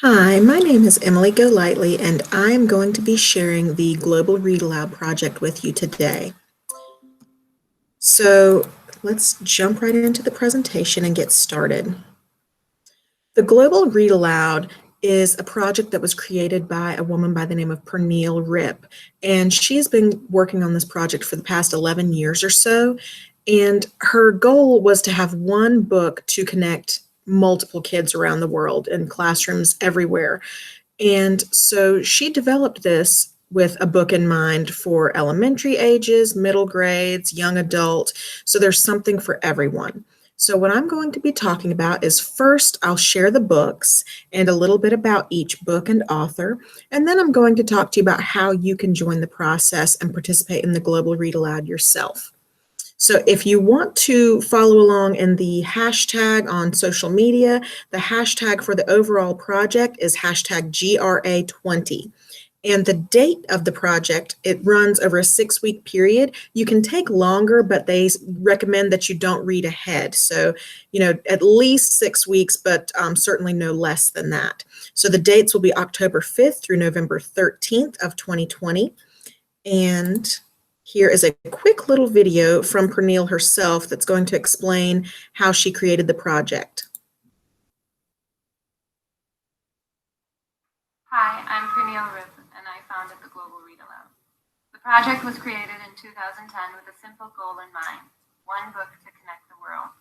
Hi, my name is Emily Golightly, and I'm going to be sharing the Global Read Aloud project with you today. So let's jump right into the presentation and get started. The Global Read Aloud is a project that was created by a woman by the name of Prairie Lotus, and she has been working on this project for the past 11 years or so, and her goal was to have one book to connect multiple kids around the world in classrooms everywhere. And so she developed this with a book in mind for elementary ages, middle grades, young adult. So there's something for everyone. So what I'm going to be talking about is first, I'll share the books and a little bit about each book and author. And then I'm going to talk to you about how you can join the process and participate in the Global Read Aloud yourself. So if you want to follow along in the hashtag on social media, the hashtag for the overall project is hashtag GRA20. And the date of the project, it runs over a 6-week period. You can take longer, but they recommend that you don't read ahead. So, at least 6 weeks, but certainly no less than that. So the dates will be October 5th through November 13th of 2020. And here is a quick little video from Pernille herself that's going to explain how she created the project. Hi, I'm Prairie Lotus, and I founded the Global Read Aloud. The project was created in 2010 with a simple goal in mind: one book to connect the world.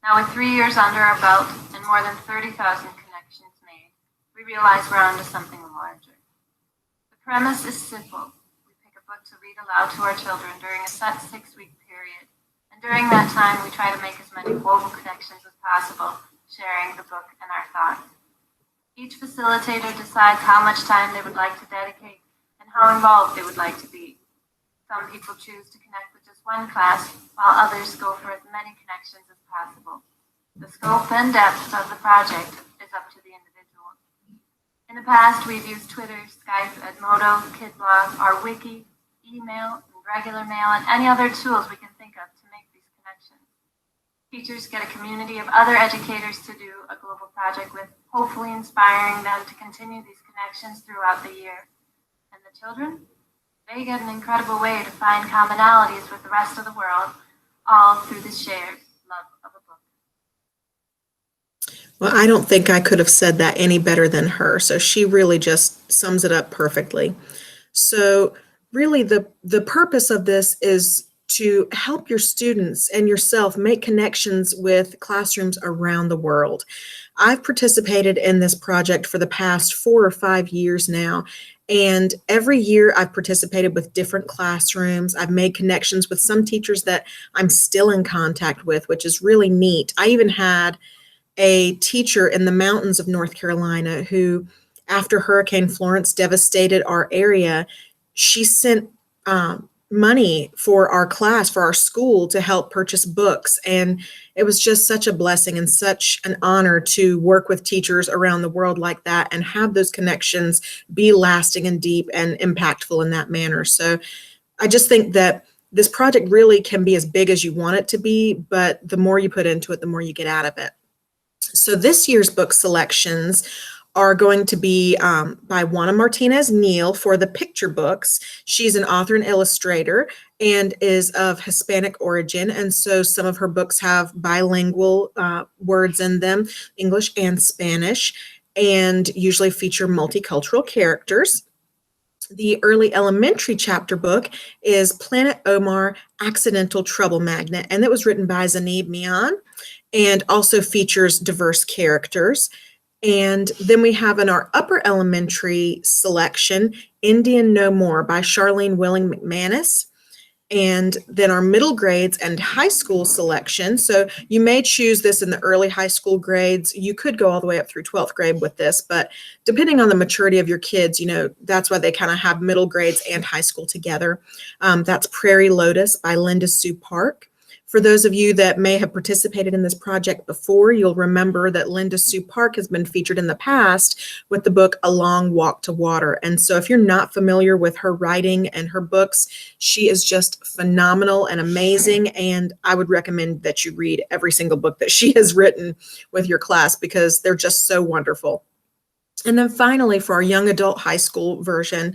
Now, with 3 years under our belt and more than 30,000 connections made, we realize we're onto something larger. The premise is simple. We pick a book to read aloud to our children during a set 6-week period, and during that time, we try to make as many global connections as possible, sharing the book and our thoughts. Each facilitator decides how much time they would like to dedicate and how involved they would like to be. Some people choose to connect with just one class, while others go for as many connections as possible. The scope and depth of the project is up to the individual. In the past, we've used Twitter, Skype, Edmodo, KidBlog, our wiki, email, and regular mail, and any other tools we can think of to make these connections. Teachers get a community of other educators to do a global project with, hopefully inspiring them to continue these connections throughout the year. And the children? They get an incredible way to find commonalities with the rest of the world, all through the shared love of a book. Well, I don't think I could have said that any better than her. So she really just sums it up perfectly. So really the purpose of this is to help your students and yourself make connections with classrooms around the world. I've participated in this project for the past 4 or 5 years now, and every year I've participated with different classrooms. I've made connections with some teachers that I'm still in contact with, which is really neat. I even had a teacher in the mountains of North Carolina who, after Hurricane Florence devastated our area, she sent money for our class, for our school, to help purchase books. And it was just such a blessing and such an honor to work with teachers around the world like that and have those connections be lasting and deep and impactful in that manner. So I just think that this project really can be as big as you want it to be, but the more you put into it, the more you get out of it. So this year's book selections are going to be by Juana Martinez Neal for the picture books. She's an author and illustrator and is of Hispanic origin. And so some of her books have bilingual words in them, English and Spanish, and usually feature multicultural characters. The early elementary chapter book is Planet Omar, Accidental Trouble Magnet, and it was written by Zainab Mian and also features diverse characters. And then we have in our upper elementary selection, Indian No More by Charlene Willing McManus. And then our middle grades and high school selection. So you may choose this in the early high school grades. You could go all the way up through 12th grade with this, but depending on the maturity of your kids, that's why they kind of have middle grades and high school together. That's Prairie Lotus by Linda Sue Park. For those of you that may have participated in this project before, you'll remember that Linda Sue Park has been featured in the past with the book A Long Walk to Water. And so if you're not familiar with her writing and her books, she is just phenomenal and amazing. And I would recommend that you read every single book that she has written with your class because they're just so wonderful. And then finally, for our young adult high school version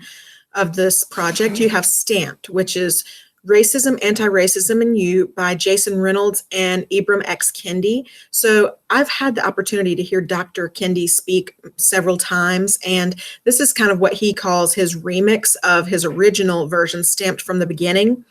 of this project, you have Stamped, which is Racism, Antiracism, and You by Jason Reynolds and Ibram X. Kendi. So I've had the opportunity to hear Dr. Kendi speak several times, and this is kind of what he calls his remix of his original version, Stamped from the Beginning.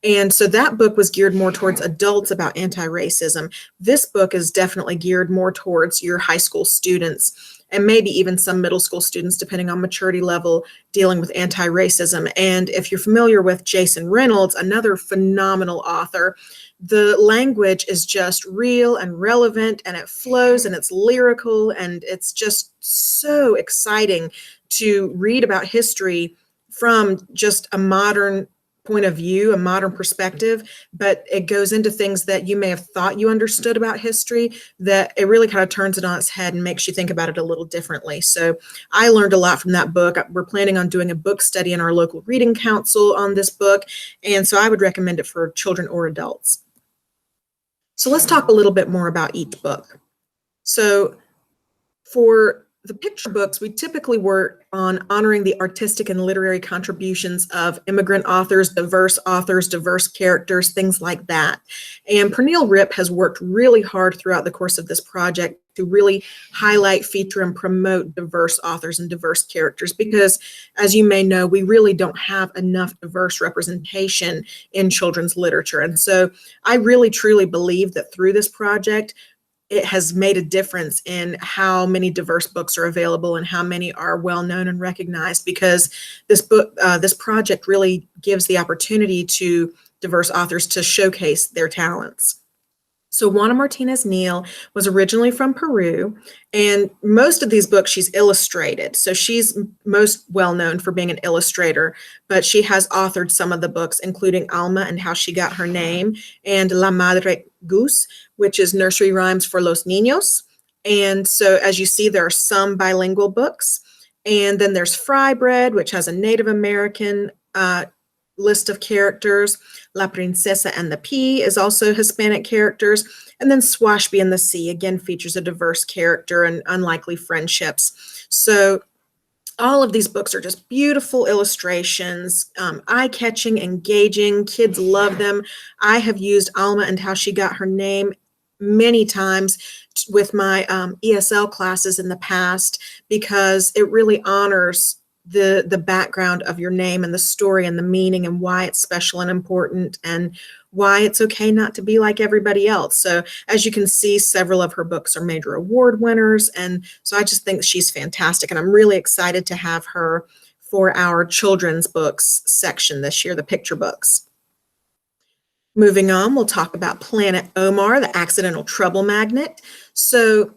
And so that book was geared more towards adults about anti-racism. This book is definitely geared more towards your high school students and maybe even some middle school students, depending on maturity level, dealing with anti-racism. And if you're familiar with Jason Reynolds, another phenomenal author, the language is just real and relevant, and it flows and it's lyrical, and it's just so exciting to read about history from just a modern point of view, a modern perspective, but it goes into things that you may have thought you understood about history, that it really kind of turns it on its head and makes you think about it a little differently. So I learned a lot from that book. We're planning on doing a book study in our local reading council on this book, and so I would recommend it for children or adults. So let's talk a little bit more about each book. So for the picture books, we typically work on honoring the artistic and literary contributions of immigrant authors, diverse characters, things like that. And Pernille Ripp has worked really hard throughout the course of this project to really highlight, feature, and promote diverse authors and diverse characters, because as you may know, we really don't have enough diverse representation in children's literature. And so I really truly believe that through this project, it has made a difference in how many diverse books are available and how many are well known and recognized, because this project really gives the opportunity to diverse authors to showcase their talents. So Juana Martinez Neal was originally from Peru, and most of these books she's illustrated. So she's most well known for being an illustrator, but she has authored some of the books, including Alma and How She Got Her Name, and La Madre Goose, which is nursery rhymes for los niños. And so as you see, there are some bilingual books. And then there's Fry Bread, which has a Native American list of characters. La Princesa and the Pea is also Hispanic characters. And then Swashby and the Sea, again, features a diverse character and unlikely friendships. So all of these books are just beautiful illustrations, eye-catching, engaging. Kids love them. I have used Alma and How She Got Her Name many times with my ESL classes in the past, because it really honors the background of your name and the story and the meaning and why it's special and important and why it's okay not to be like everybody else. So as you can see, several of her books are major award winners. And so I just think she's fantastic. And I'm really excited to have her for our children's books section this year, the picture books. Moving on, we'll talk about Planet Omar, the Accidental Trouble Magnet. So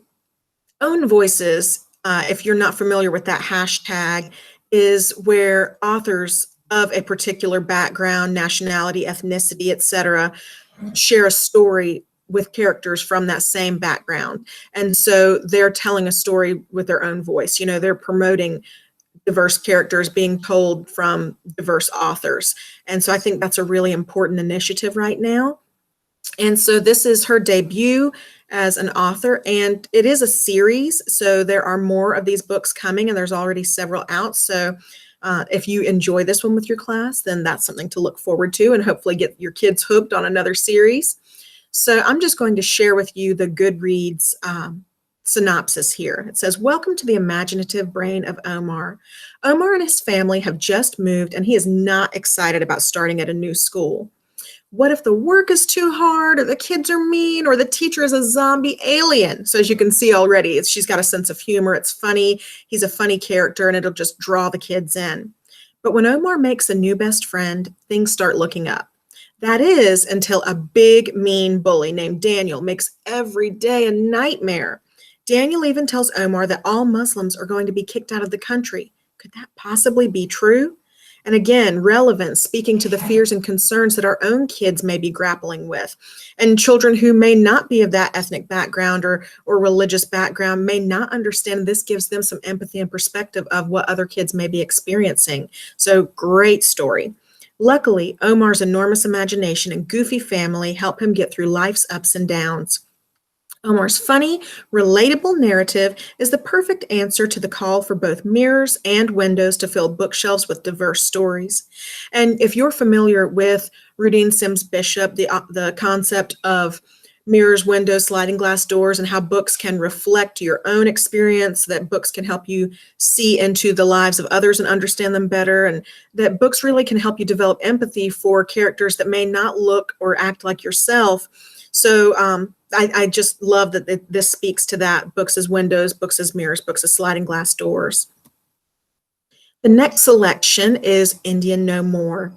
Own Voices, if you're not familiar with that hashtag, is where authors of a particular background, nationality, ethnicity, etc., share a story with characters from that same background. And so they're telling a story with their own voice. You know, they're promoting diverse characters being told from diverse authors. And so I think that's a really important initiative right now. And so this is her debut as an author, and it is a series. So there are more of these books coming, and there's already several out. So if you enjoy this one with your class, then that's something to look forward to and hopefully get your kids hooked on another series. So I'm just going to share with you the Goodreads synopsis here. It says, "Welcome to the imaginative brain of Omar. Omar and his family have just moved, and he is not excited about starting at a new school. What if the work is too hard, or the kids are mean, or the teacher is a zombie alien?" So as you can see already, she's got a sense of humor. It's funny. He's a funny character, and it'll just draw the kids in. But when Omar makes a new best friend, things start looking up. That is until a big, mean bully named Daniel makes every day a nightmare. Daniel even tells Omar that all Muslims are going to be kicked out of the country. Could that possibly be true? And again, relevance, speaking to the fears and concerns that our own kids may be grappling with. And children who may not be of that ethnic background or religious background may not understand. This gives them some empathy and perspective of what other kids may be experiencing. So great story. Luckily, Omar's enormous imagination and goofy family help him get through life's ups and downs. Omar's funny, relatable narrative is the perfect answer to the call for both mirrors and windows to fill bookshelves with diverse stories. And if you're familiar with Rudine Sims Bishop, the concept of mirrors, windows, sliding glass doors, and how books can reflect your own experience, that books can help you see into the lives of others and understand them better, and that books really can help you develop empathy for characters that may not look or act like yourself. So I just love that this speaks to that. Books as windows, books as mirrors, books as sliding glass doors. The next selection is Indian No More.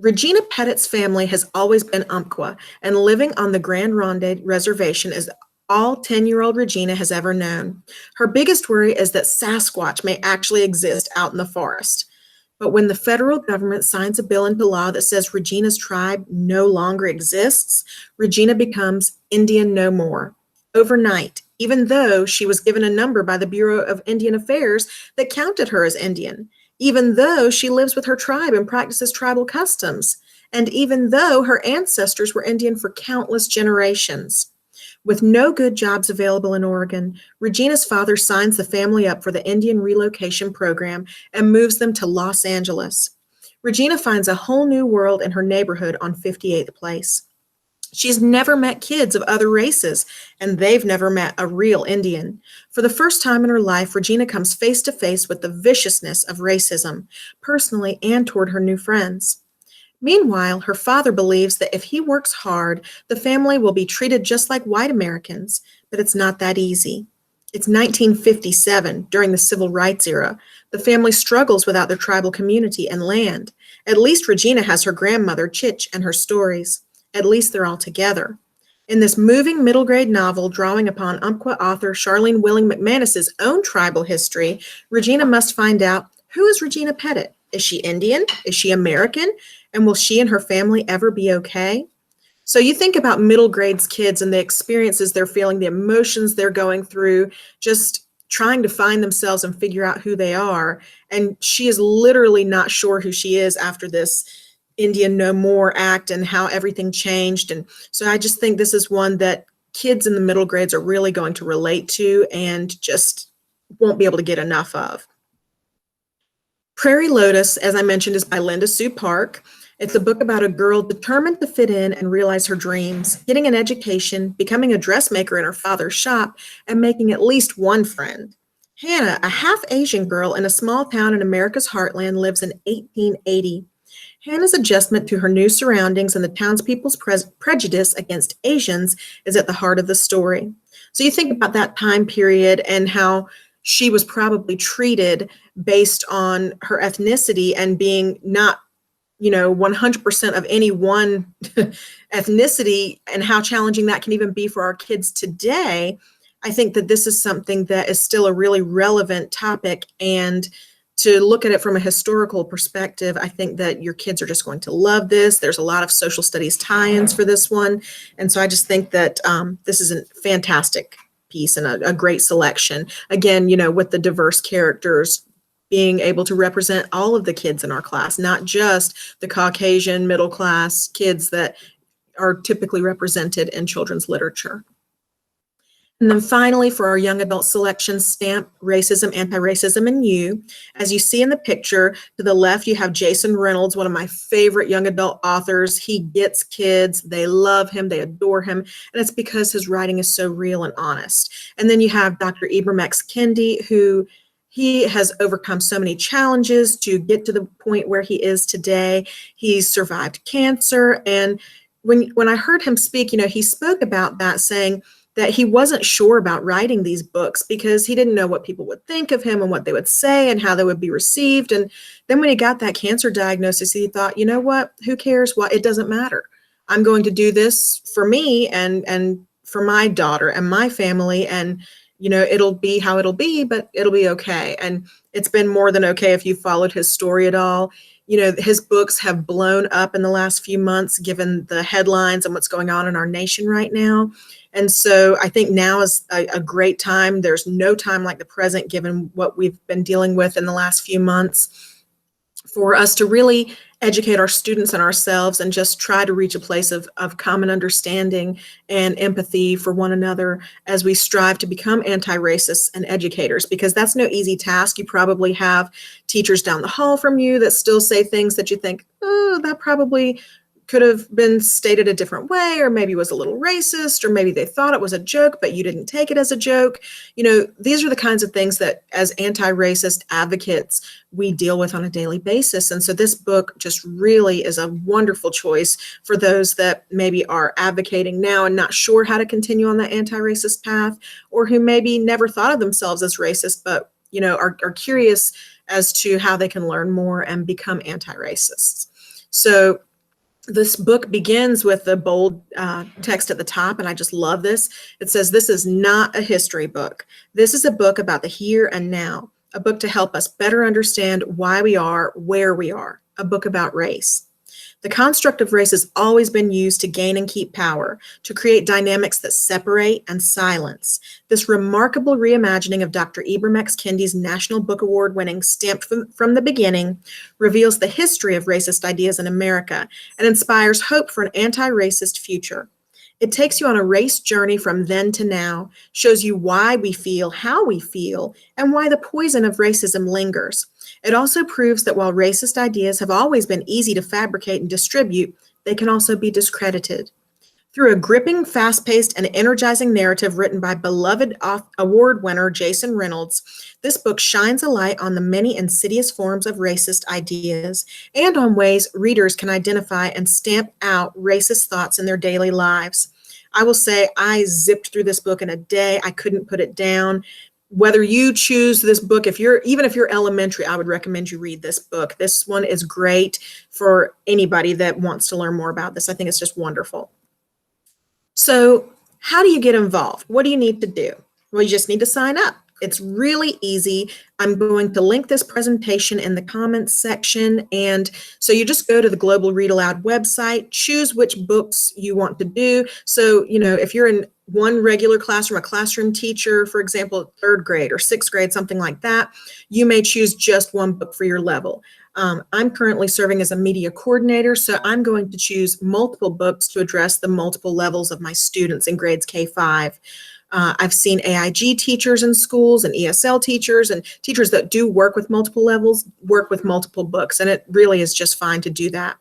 Regina Pettit's family has always been Umpqua, and living on the Grand Ronde Reservation is all 10-year-old Regina has ever known. Her biggest worry is that Sasquatch may actually exist out in the forest. But when the federal government signs a bill into law that says Regina's tribe no longer exists, Regina becomes Indian No More overnight, even though she was given a number by the Bureau of Indian Affairs that counted her as Indian, even though she lives with her tribe and practices tribal customs, and even though her ancestors were Indian for countless generations. With no good jobs available in Oregon, Regina's father signs the family up for the Indian Relocation Program and moves them to Los Angeles. Regina finds a whole new world in her neighborhood on 58th Place. She's never met kids of other races, and they've never met a real Indian. For the first time in her life, Regina comes face to face with the viciousness of racism, personally and toward her new friends. Meanwhile, her father believes that if he works hard, the family will be treated just like white Americans, but it's not that easy. It's 1957, during the Civil Rights era. The family struggles without their tribal community and land. At least Regina has her grandmother, Chich, and her stories. At least they're all together. In this moving middle grade novel drawing upon Umpqua author Charlene Willing McManus's own tribal history, Regina must find out, who is Regina Pettit? Is she Indian? Is she American? And will she and her family ever be okay? So you think about middle grades kids and the experiences they're feeling, the emotions they're going through, just trying to find themselves and figure out who they are. And she is literally not sure who she is after this Indian No More Act and how everything changed. And so I just think this is one that kids in the middle grades are really going to relate to and just won't be able to get enough of. Prairie Lotus, as I mentioned, is by Linda Sue Park. It's a book about a girl determined to fit in and realize her dreams, getting an education, becoming a dressmaker in her father's shop, and making at least one friend. Hannah, a half-Asian girl in a small town in America's heartland, lives in 1880. Hannah's adjustment to her new surroundings and the townspeople's prejudice against Asians is at the heart of the story. So you think about that time period and how she was probably treated based on her ethnicity and being not 100% of any one ethnicity, and how challenging that can even be for our kids today. I think that this is something that is still a really relevant topic, and to look at it from a historical perspective, I think that your kids are just going to love this. There's a lot of social studies tie-ins for this one, and so I just think that this is a fantastic piece and a great selection. Again, with the diverse characters, being able to represent all of the kids in our class, not just the Caucasian middle class kids that are typically represented in children's literature. And then finally, for our young adult selection, Stamp Racism, Antiracism, and You. As you see in the picture, to the left, you have Jason Reynolds, one of my favorite young adult authors. He gets kids. They love him. They adore him. And it's because his writing is so real and honest. And then you have Dr. Ibram X. Kendi, who he has overcome so many challenges to get to the point where he is today. He's survived cancer. And when I heard him speak, he spoke about that, saying that he wasn't sure about writing these books because he didn't know what people would think of him and what they would say and how they would be received. And then when he got that cancer diagnosis, he thought, you know what, who cares? What? It doesn't matter. I'm going to do this for me and for my daughter and my family. And it'll be how it'll be, but it'll be okay. And it's been more than okay if you followed his story at all. His books have blown up in the last few months, given the headlines and what's going on in our nation right now. And so I think now is a great time. There's no time like the present, given what we've been dealing with in the last few months, for us to really educate our students and ourselves and just try to reach a place of common understanding and empathy for one another as we strive to become anti-racists and educators, because that's no easy task. You probably have teachers down the hall from you that still say things that you think, oh, that probably could have been stated a different way, or maybe was a little racist, or maybe they thought it was a joke, but you didn't take it as a joke. These are the kinds of things that as anti-racist advocates, we deal with on a daily basis. And so this book just really is a wonderful choice for those that maybe are advocating now and not sure how to continue on that anti-racist path, or who maybe never thought of themselves as racist, but are curious as to how they can learn more and become anti-racists. So this book begins with the bold text at the top, and I just love this. It says, "This is not a history book. This is a book about the here and now, a book to help us better understand why we are where we are, a book about race." The construct of race has always been used to gain and keep power, to create dynamics that separate and silence. This remarkable reimagining of Dr. Ibram X. Kendi's National Book Award winning Stamped from the Beginning reveals the history of racist ideas in America and inspires hope for an anti-racist future. It takes you on a race journey from then to now, shows you why we feel how we feel, and why the poison of racism lingers. It also proves that while racist ideas have always been easy to fabricate and distribute, they can also be discredited. Through a gripping, fast-paced, and energizing narrative written by beloved award winner Jason Reynolds, this book shines a light on the many insidious forms of racist ideas and on ways readers can identify and stamp out racist thoughts in their daily lives. I will say I zipped through this book in a day. I couldn't put it down. Whether you choose this book, even if you're elementary, I would recommend you read this book. This one is great for anybody that wants to learn more about this. I think it's just wonderful. So how do you get involved? What do you need to do? Well, you just need to sign up. It's really easy. I'm going to link this presentation in the comments section. And so you just go to the Global Read Aloud website, choose which books you want to do. So, if you're in one regular classroom, a classroom teacher, for example, 3rd grade or 6th grade, something like that, you may choose just one book for your level. I'm currently serving as a media coordinator, so I'm going to choose multiple books to address the multiple levels of my students in grades K-5. I've seen AIG teachers in schools and ESL teachers and teachers that do work with multiple levels, work with multiple books, and it really is just fine to do that.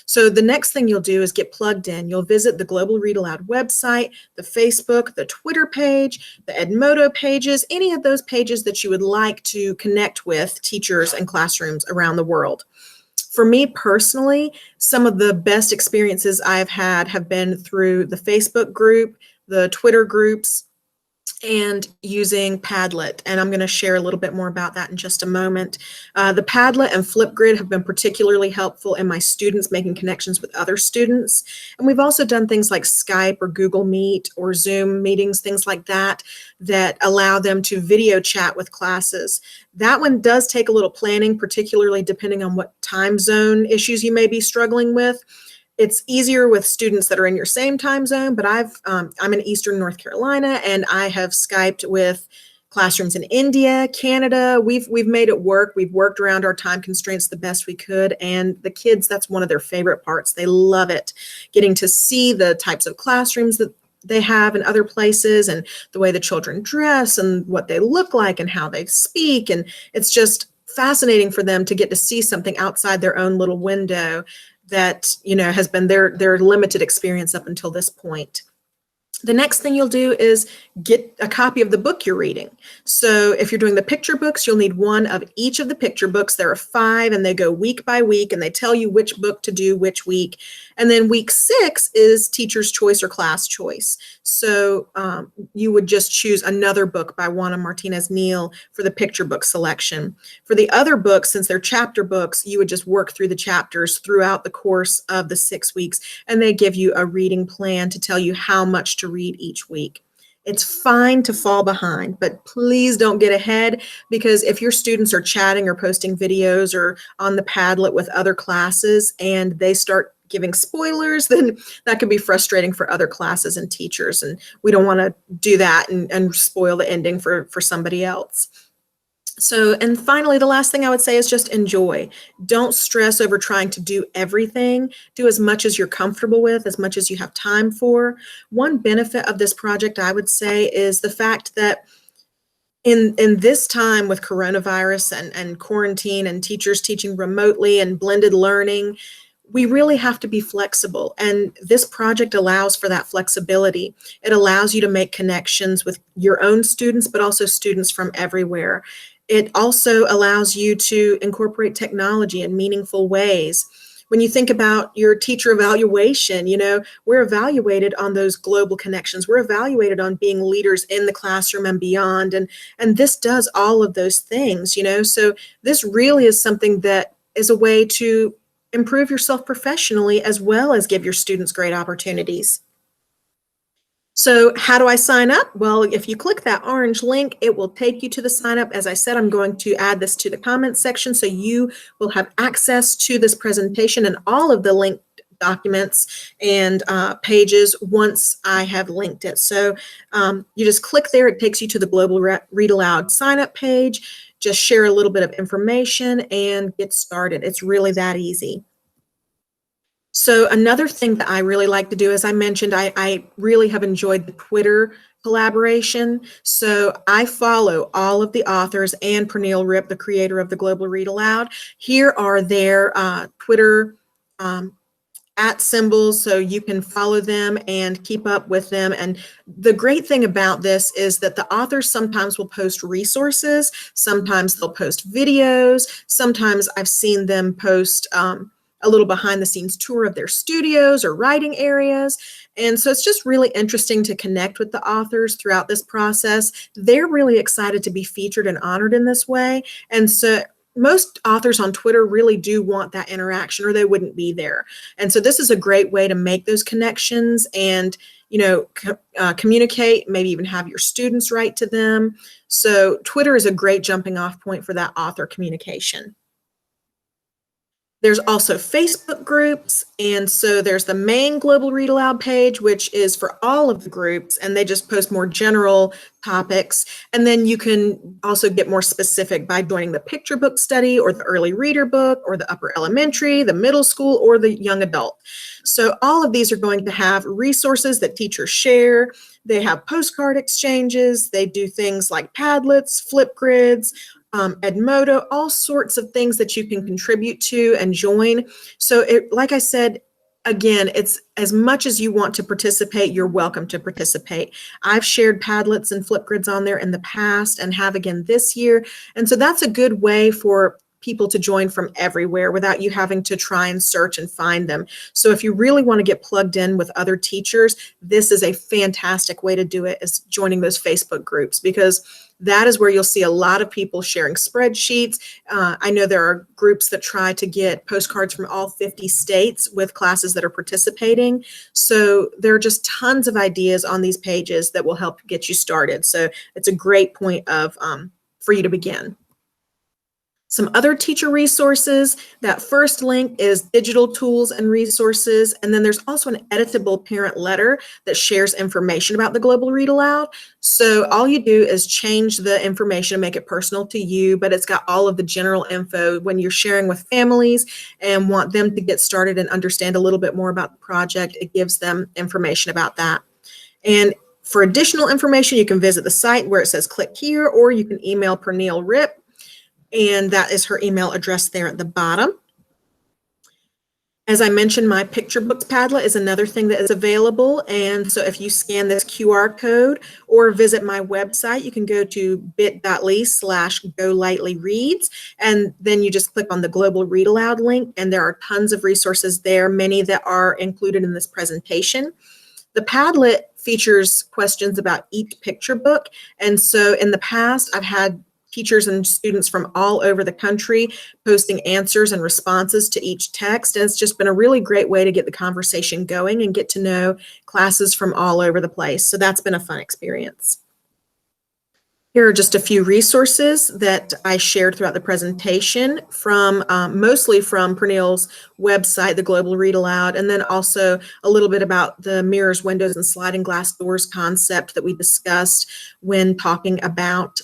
So the next thing you'll do is get plugged in. You'll visit the Global Read Aloud website, the Facebook, the Twitter page, the Edmodo pages, any of those pages that you would like to connect with teachers and classrooms around the world. For me personally, some of the best experiences I've had have been through the Facebook group, the Twitter groups, and using Padlet. And I'm going to share a little bit more about that in just a moment. The Padlet and Flipgrid have been particularly helpful in my students making connections with other students. And we've also done things like Skype or Google Meet or Zoom meetings, things like that, that allow them to video chat with classes. That one does take a little planning, particularly depending on what time zone issues you may be struggling with. It's easier with students that are in your same time zone, but I'm in Eastern North Carolina, and I have Skyped with classrooms in India, Canada. We've made it work. We've worked around our time constraints the best we could, and the kids, that's one of their favorite parts. They love it, getting to see the types of classrooms that they have in other places and the way the children dress and what they look like and how they speak, and it's just fascinating for them to get to see something outside their own little window that has been their limited experience up until this point. The next thing you'll do is get a copy of the book you're reading. So if you're doing the picture books, you'll need one of each of the picture books. There are 5, and they go week by week, and they tell you which book to do which week. And then week 6 is teacher's choice or class choice. So you would just choose another book by Juana Martinez Neal for the picture book selection. For the other books, since they're chapter books, you would just work through the chapters throughout the course of the 6 weeks, and they give you a reading plan to tell you how much to read each week. It's fine to fall behind, but please don't get ahead, because if your students are chatting or posting videos or on the Padlet with other classes and they start giving spoilers, then that can be frustrating for other classes and teachers, and we don't want to do that and spoil the ending for somebody else. So, and finally, the last thing I would say is just enjoy. Don't stress over trying to do everything. Do as much as you're comfortable with, as much as you have time for. One benefit of this project, I would say, is the fact that in this time with coronavirus and quarantine and teachers teaching remotely and blended learning, we really have to be flexible. And this project allows for that flexibility. It allows you to make connections with your own students, but also students from everywhere. It also allows you to incorporate technology in meaningful ways. When you think about your teacher evaluation, we're evaluated on those global connections. We're evaluated on being leaders in the classroom and beyond. And this does all of those things. So this really is something that is a way to improve yourself professionally as well as give your students great opportunities. So how do I sign up? Well, if you click that orange link, it will take you to the sign up. As I said, I'm going to add this to the comments section so you will have access to this presentation and all of the linked documents and pages once I have linked it. So you just click there. It takes you to the Global Read Aloud sign up page. Just share a little bit of information and get started. It's really that easy. So another thing that I really like to do, as I mentioned, I really have enjoyed the Twitter collaboration. So I follow all of the authors and Pernille Ripp, the creator of the Global Read Aloud. Here are their Twitter @ symbols, so you can follow them and keep up with them. And the great thing about this is that the authors sometimes will post resources, sometimes they'll post videos, sometimes I've seen them post a little behind the scenes tour of their studios or writing areas. And so it's just really interesting to connect with the authors throughout this process. They're really excited to be featured and honored in this way. And so most authors on Twitter really do want that interaction or they wouldn't be there. And so this is a great way to make those connections and communicate, maybe even have your students write to them. So Twitter is a great jumping off point for that author communication. There's also Facebook groups, and so there's the main Global Read Aloud page, which is for all of the groups, and they just post more general topics. And then you can also get more specific by joining the picture book study or the early reader book or the upper elementary, the middle school, or the young adult. So all of these are going to have resources that teachers share. They have postcard exchanges. They do things like Padlets, Flipgrids, Edmodo, all sorts of things that you can contribute to and join. So like I said, again, it's as much as you want to participate, you're welcome to participate. I've shared Padlets and Flipgrids on there in the past and have again this year. And so that's a good way for people to join from everywhere without you having to try and search and find them. So if you really want to get plugged in with other teachers, this is a fantastic way to do it, is joining those Facebook groups, because that is where you'll see a lot of people sharing spreadsheets. I know there are groups that try to get postcards from all 50 states with classes that are participating. So there are just tons of ideas on these pages that will help get you started. So it's a great point of for you to begin. Some other teacher resources. That first link is digital tools and resources. And then there's also an editable parent letter that shares information about the Global Read Aloud. So all you do is change the information and make it personal to you, but it's got all of the general info when you're sharing with families and want them to get started and understand a little bit more about the project. It gives them information about that. And for additional information, you can visit the site where it says click here, or you can email Pernille Ripp, and that is her email address there at the bottom. As I mentioned, my picture books Padlet is another thing that is available. And so if you scan this QR code or visit my website, you can go to bit.ly/GolightlyReads, and then you just click on the Global Read Aloud link, and there are tons of resources there, many that are included in this presentation. The Padlet features questions about each picture book. And so in the past, I've had teachers and students from all over the country posting answers and responses to each text. And it's just been a really great way to get the conversation going and get to know classes from all over the place. So that's been a fun experience. Here are just a few resources that I shared throughout the presentation from mostly from Pernille's website, the Global Read Aloud, and then also a little bit about the mirrors, windows, and sliding glass doors concept that we discussed when talking about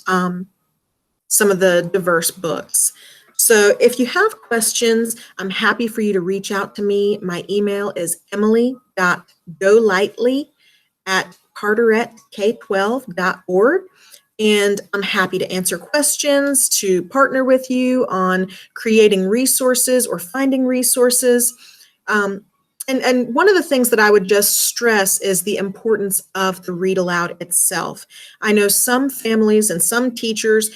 some of the diverse books. So if you have questions, I'm happy for you to reach out to me. My email is emily.golightly@carteretk12.org. And I'm happy to answer questions, to partner with you on creating resources or finding resources. And one of the things that I would just stress is the importance of the read aloud itself. I know some families and some teachers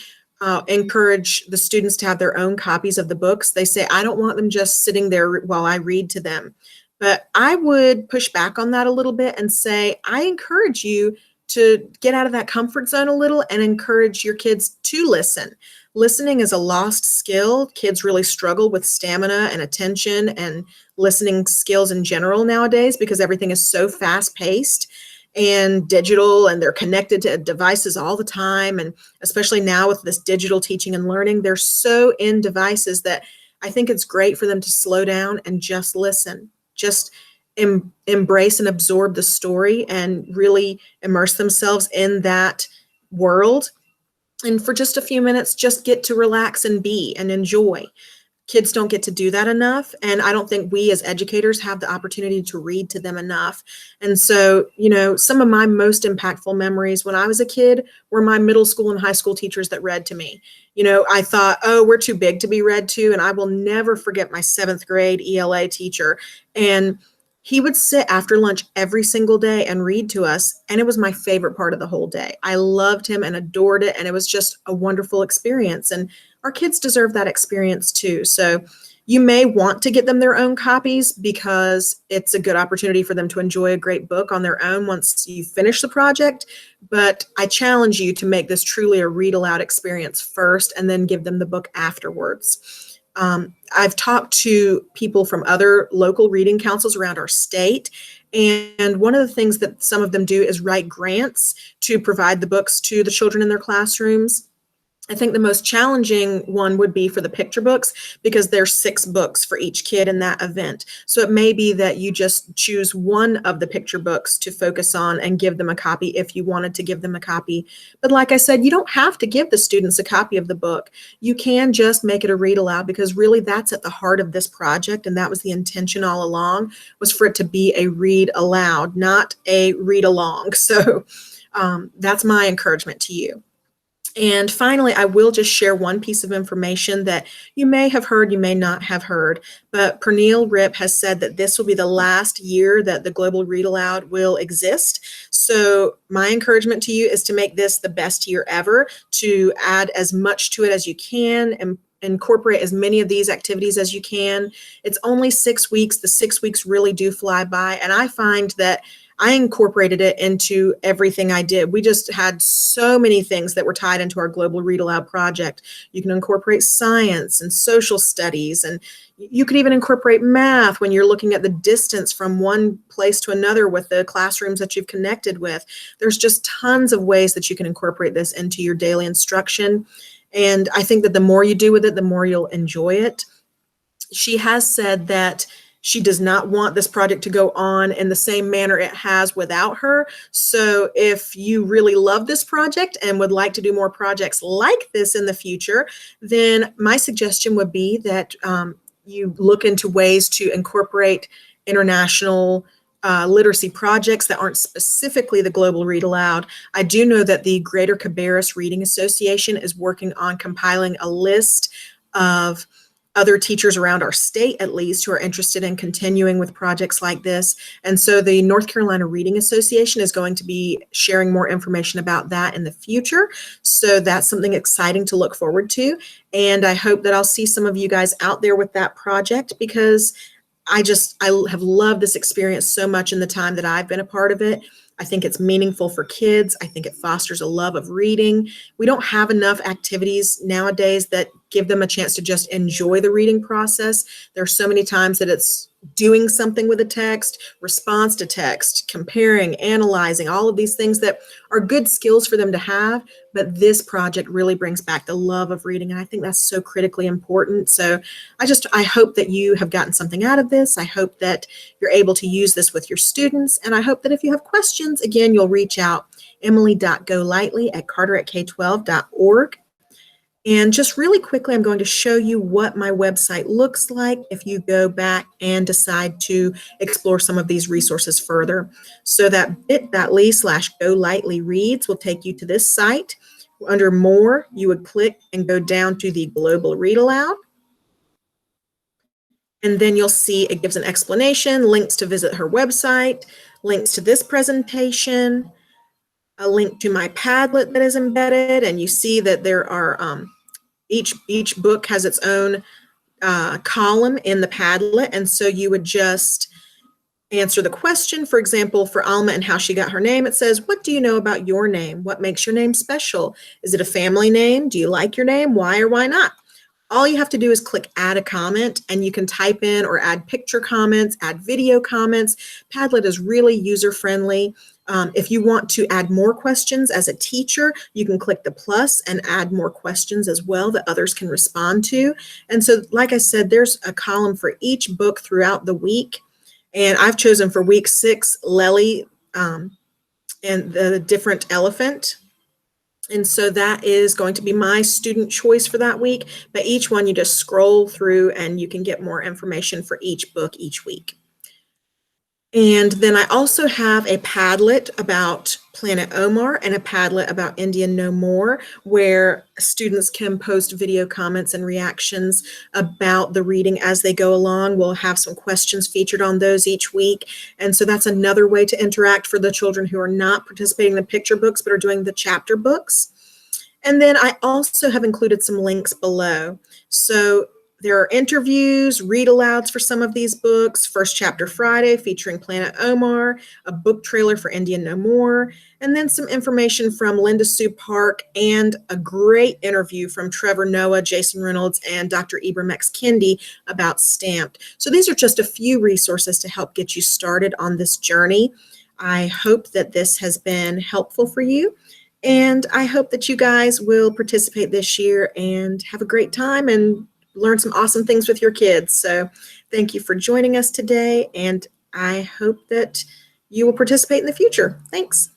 encourage the students to have their own copies of the books. They say, I don't want them just sitting there while I read to them. But I would push back on that a little bit and say, I encourage you to get out of that comfort zone a little and encourage your kids to listen. Listening is a lost skill. Kids really struggle with stamina and attention and listening skills in general nowadays because everything is so fast paced and digital, and they're connected to devices all the time. And especially now with this digital teaching and learning, they're so in devices that I think it's great for them to slow down and just listen, just embrace and absorb the story and really immerse themselves in that world. And for just a few minutes, just get to relax and be and enjoy. Kids don't get to do that enough. And I don't think we as educators have the opportunity to read to them enough. And so, some of my most impactful memories when I was a kid were my middle school and high school teachers that read to me. I thought, oh, we're too big to be read to. And I will never forget my 7th grade ELA teacher. And he would sit after lunch every single day and read to us. And it was my favorite part of the whole day. I loved him and adored it. And it was just a wonderful experience. And our kids deserve that experience too. So you may want to get them their own copies because it's a good opportunity for them to enjoy a great book on their own once you finish the project. But I challenge you to make this truly a read aloud experience first and then give them the book afterwards. I've talked to people from other local reading councils around our state, and one of the things that some of them do is write grants to provide the books to the children in their classrooms. I think the most challenging one would be for the picture books because there's 6 books for each kid in that event. So it may be that you just choose one of the picture books to focus on and give them a copy if you wanted to give them a copy. But like I said, you don't have to give the students a copy of the book. You can just make it a read aloud because really that's at the heart of this project. And that was the intention all along, was for it to be a read aloud, not a read along. So that's my encouragement to you. And finally, I will just share one piece of information that you may have heard, you may not have heard, but Pernille Ripp has said that this will be the last year that the Global Read Aloud will exist. So my encouragement to you is to make this the best year ever, to add as much to it as you can and incorporate as many of these activities as you can. It's only 6 weeks. The 6 weeks really do fly by. And I find that I incorporated it into everything I did. We just had so many things that were tied into our Global Read Aloud project. You can incorporate science and social studies, and you could even incorporate math when you're looking at the distance from one place to another with the classrooms that you've connected with. There's just tons of ways that you can incorporate this into your daily instruction. And I think that the more you do with it, the more you'll enjoy it. She has said that she does not want this project to go on in the same manner it has without her. So if you really love this project and would like to do more projects like this in the future, then my suggestion would be that you look into ways to incorporate international literacy projects that aren't specifically the Global Read Aloud. I do know that the Greater Cabarrus Reading Association is working on compiling a list of other teachers around our state, at least, who are interested in continuing with projects like this. And so the North Carolina Reading Association is going to be sharing more information about that in the future. So that's something exciting to look forward to. And I hope that I'll see some of you guys out there with that project, because I have loved this experience so much in the time that I've been a part of it. I think it's meaningful for kids. I think it fosters a love of reading. We don't have enough activities nowadays that give them a chance to just enjoy the reading process. There are so many times that it's doing something with a text, response to text, comparing, analyzing, all of these things that are good skills for them to have. But this project really brings back the love of reading. And I think that's so critically important. So I hope that you have gotten something out of this. I hope that you're able to use this with your students. And I hope that if you have questions, again, you'll reach out, emily.golightly@carteretk12.org. And just really quickly, I'm going to show you what my website looks like if you go back and decide to explore some of these resources further. So that bit.ly/Golightly reads will take you to this site. Under more, you would click and go down to the Global Read Aloud. And then you'll see it gives an explanation, links to visit her website, links to this presentation, a link to my Padlet that is embedded, and you see that there are each book has its own column in the Padlet, and so you would just answer the question. For example, for Alma and how she got her name, it says, what do you know about your name? What makes your name special? Is it a family name? Do you like your name? Why or why not? All you have to do is click add a comment, and you can type in or add picture comments, add video comments. Padlet is really user-friendly. If you want to add more questions as a teacher, you can click the plus and add more questions as well that others can respond to. And so, like I said, there's a column for each book throughout the week. And I've chosen for week 6, Lely and the Different Elephant. And so that is going to be my student choice for that week. But each one you just scroll through and you can get more information for each book each week. And then I also have a Padlet about Planet Omar and a Padlet about Indian No More, where students can post video comments and reactions about the reading as they go along. We'll have some questions featured on those each week. And so that's another way to interact for the children who are not participating in the picture books but are doing the chapter books. And then I also have included some links below. So there are interviews, read alouds for some of these books, First Chapter Friday featuring Planet Omar, a book trailer for Indian No More, and then some information from Linda Sue Park and a great interview from Trevor Noah, Jason Reynolds, and Dr. Ibram X. Kendi about Stamped. So these are just a few resources to help get you started on this journey. I hope that this has been helpful for you. And I hope that you guys will participate this year and have a great time and learn some awesome things with your kids. So thank you for joining us today, and I hope that you will participate in the future. Thanks.